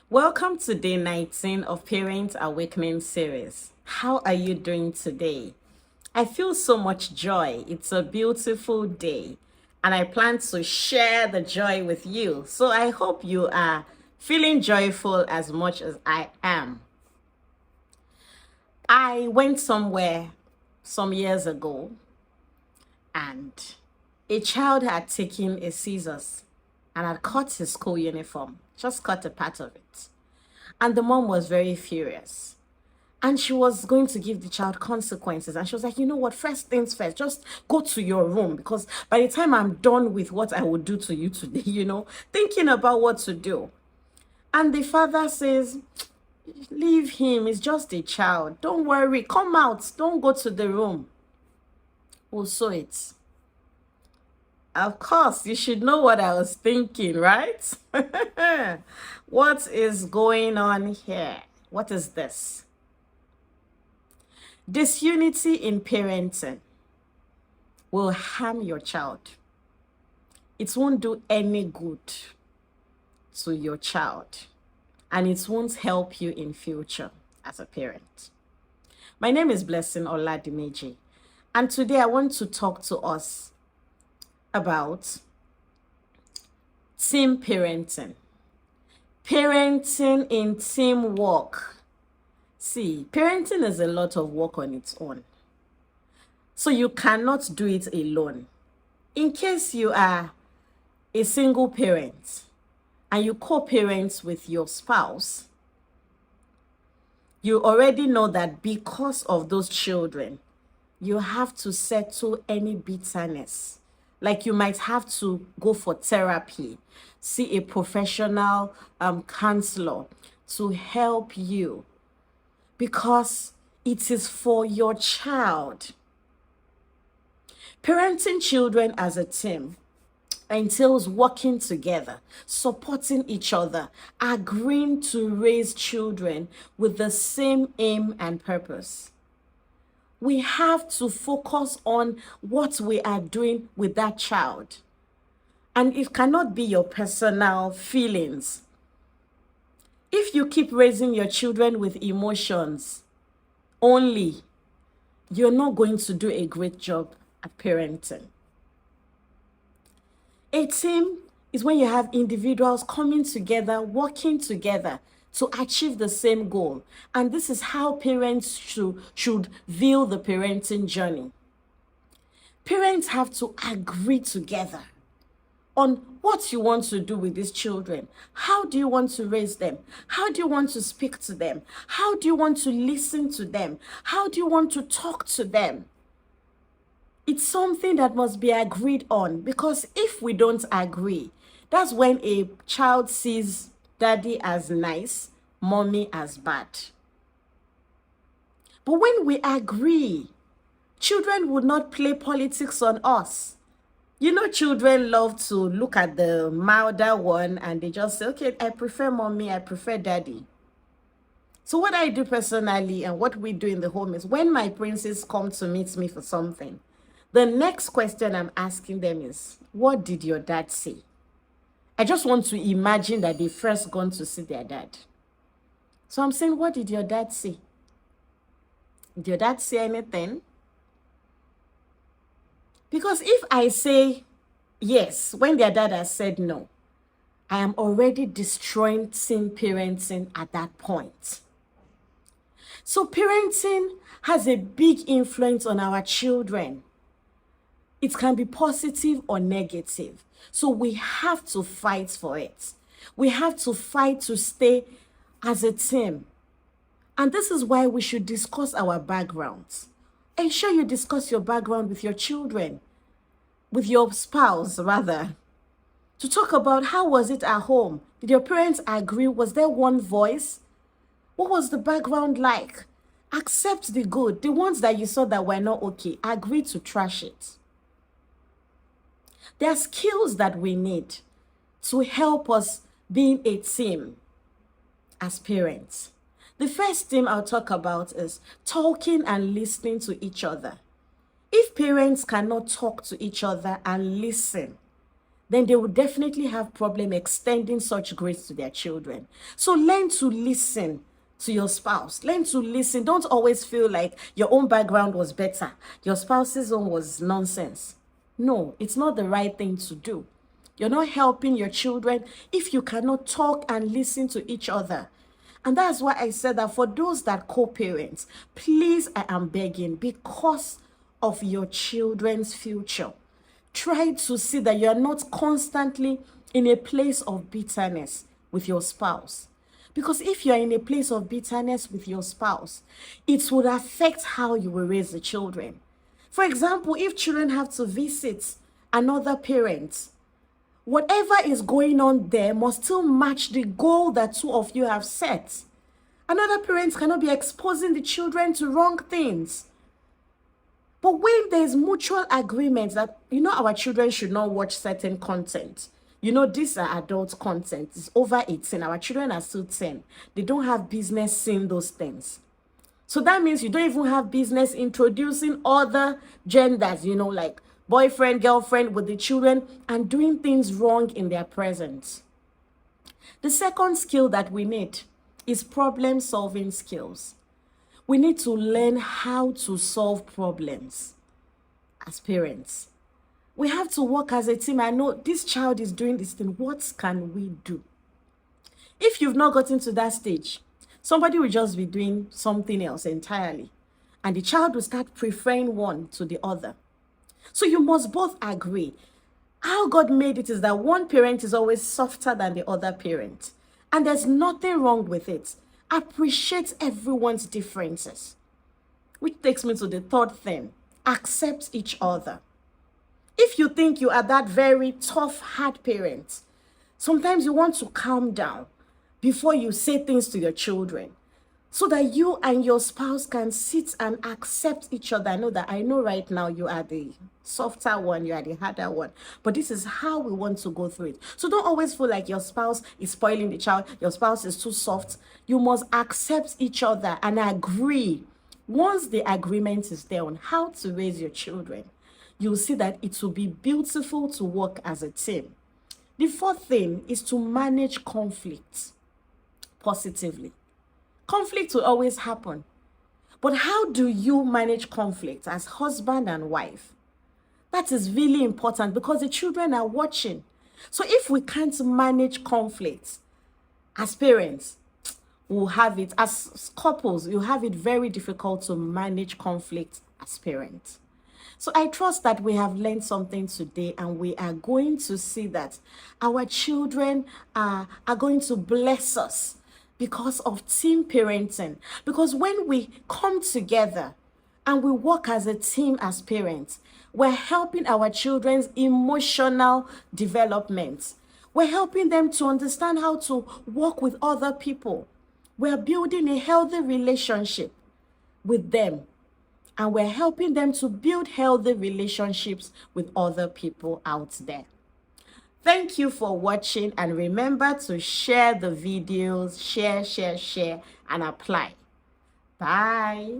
Welcome to day 19 of Parent Awakening series. How are you doing today? I feel so much joy. It's a beautiful day, and I plan to share the joy with you. So I hope you are feeling joyful as much as I am. I went somewhere some years ago, and a child had taken a scissors and had cut his school uniform, just cut a part of it. And the mom was very furious. And she was going to give the child consequences. And she was like, you know what, first things first, just go to your room. Because by the time I'm done with what I will do to you today, thinking about what to do. And the father says, leave him, he's just a child. Don't worry, come out, don't go to the room. We'll sew it. Of course, you should know what I was thinking, right? What is going on here? What is this? Disunity in parenting will harm your child. It won't do any good to your child, and it won't help you in future as a parent. My name is Blessing Oladimeji, and today I want to talk to us about team parenting. Parenting in teamwork. See, parenting is a lot of work on its own. So you cannot do it alone. In case you are a single parent and you co-parent with your spouse, you already know that because of those children, you have to settle any bitterness. Like you might have to go for therapy, see a professional counselor to help you, because it is for your child. Parenting children as a team entails working together, supporting each other, agreeing to raise children with the same aim and purpose. We have to focus on what we are doing with that child. And it cannot be your personal feelings. If you keep raising your children with emotions only, you're not going to do a great job at parenting. A team is when you have individuals coming together, working together to achieve the same goal. And this is how parents should view the parenting journey. Parents have to agree together on what you want to do with these children. How do you want to raise them? How do you want to speak to them? How do you want to listen to them? How do you want to talk to them? It's something that must be agreed on, because if we don't agree, that's when a child sees daddy as nice, mommy as bad. But when we agree, children would not play politics on us. Children love to look at the milder one and they just say, okay, I prefer mommy, I prefer daddy. So what I do personally and what we do in the home is, when my princes come to meet me for something, the next question I'm asking them is, what did your dad say? I just want to imagine that they first gone to see their dad. So I'm saying, what did your dad say? Did your dad say anything? Because if I say yes when their dad has said no, I am already destroying teen parenting at that point. So parenting has a big influence on our children. It can be positive or negative. So we have to fight for it. We have to fight to stay as a team. And this is why we should discuss our backgrounds. Ensure you discuss your background with your children, with your spouse rather, to talk about how was it at home. Did your parents agree? Was there one voice? What was the background like? Accept the good. The ones that you saw that were not okay, agree to trash it. There are skills that we need to help us being a team as parents. The first thing I'll talk about is talking and listening to each other. If parents cannot talk to each other and listen, then they will definitely have problem extending such grace to their children. So learn to listen to your spouse. Learn to listen. Don't always feel like your own background was better, your spouse's own was nonsense. No, it's not the right thing to do. You're not helping your children if you cannot talk and listen to each other. And that's why I said that for those that co-parent, please, I am begging, because of your children's future, try to see that you are not constantly in a place of bitterness with your spouse. Because if you are in a place of bitterness with your spouse, it would affect how you will raise the children. For example, if children have to visit another parent, whatever is going on there must still match the goal that two of you have set. Another parent cannot be exposing the children to wrong things. But when there's mutual agreement that, our children should not watch certain content. These are adult content. It's over 18. Our children are still 10. They don't have business seeing those things. So that means you don't even have business introducing other genders, like boyfriend, girlfriend with the children and doing things wrong in their presence. The second skill that we need is problem-solving skills. We need to learn how to solve problems as parents. We have to work as a team. I know this child is doing this thing. What can we do? If you've not gotten to that stage, somebody will just be doing something else entirely, and the child will start preferring one to the other. So you must both agree. How God made it is that one parent is always softer than the other parent, and there's nothing wrong with it. Appreciate everyone's differences. Which takes me to the third thing. Accept each other. If you think you are that very tough, hard parent, sometimes you want to calm down before you say things to your children, so that you and your spouse can sit and accept each other. I know right now you are the softer one, you are the harder one, but this is how we want to go through it. So don't always feel like your spouse is spoiling the child, your spouse is too soft. You must accept each other and agree. Once the agreement is there on how to raise your children, you'll see that it will be beautiful to work as a team. The fourth thing is to manage conflict positively. Conflict will always happen. But how do you manage conflict as husband and wife? That is really important because the children are watching. So if we can't manage conflict as parents, we'll have it, as couples, you have it very difficult to manage conflict as parents. So I trust that we have learned something today, and we are going to see that our children are going to bless us because of team parenting. Because when we come together and we work as a team as parents, we're helping our children's emotional development. We're helping them to understand how to work with other people. We're building a healthy relationship with them. And we're helping them to build healthy relationships with other people out there. Thank you for watching, and remember to share the videos, share, and apply. Bye.